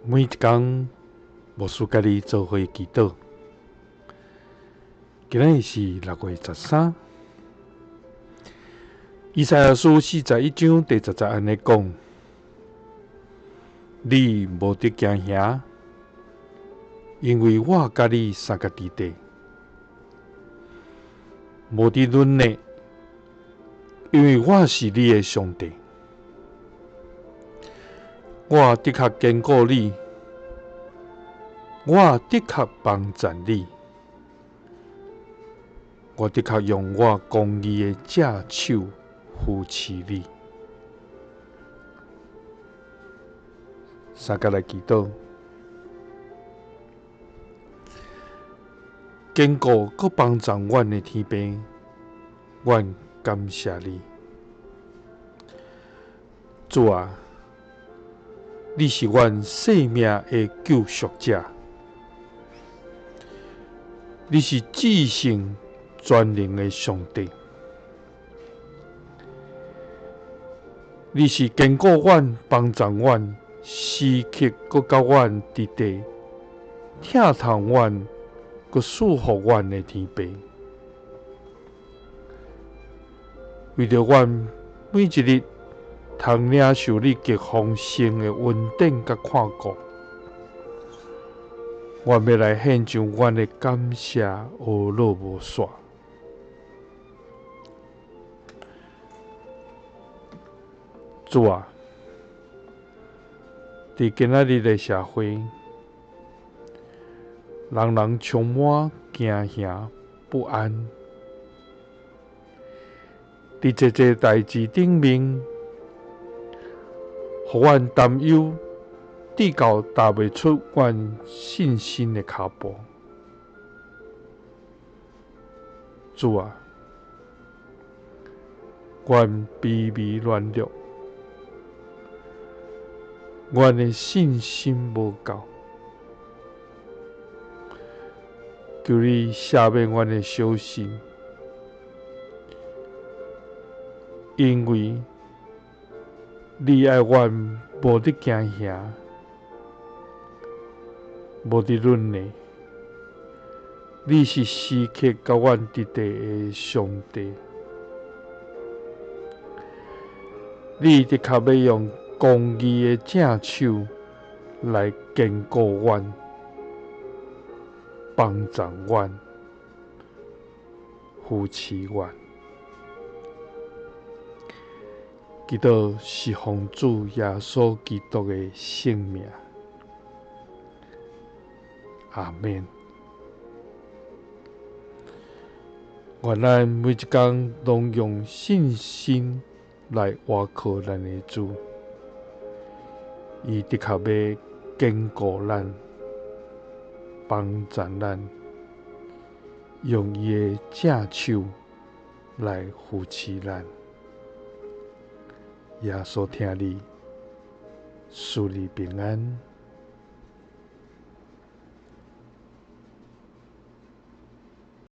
每一天，牧师甲你做伙祈祷。今日是6月13。以赛亚书41章第10节安尼讲：你无得惊吓，因为我甲你三角伫地，无得论呢，因为我是你的上帝。我的确坚固你，我的确帮助你，我的确用我公义的正手扶持你。三角来祈祷，坚固佮帮助阮的天父，阮感谢你。主啊，你是阮生命的救赎者，你是至圣全能的上帝，你是坚固阮、帮助阮、时刻佮甲阮伫地，疼痛阮佮束缚阮的天父。为着阮每一日通领受你极丰盛的恩典佮看顾，我要来献上阮的感谢，无落无煞。主啊，伫今仔日的社会，人人充满惊吓不安，伫这些代志顶面，互阮担忧，直到踏袂出阮信心的脚步。主啊，阮卑微软弱，阮的信心无够，求你赦免阮的小心，因为你爱阮无得惊吓，无得论呢。你是时刻甲阮伫地的上帝，你的确要用公义的正手来坚固阮、帮助阮、扶持阮。祈祷是奉主耶稣基督的圣名，阿们。愿咱每一天拢用信心来倚靠咱的主，伊的确要坚固咱、帮助咱，用伊的正手来扶持咱。耶稣听你，赐你平安。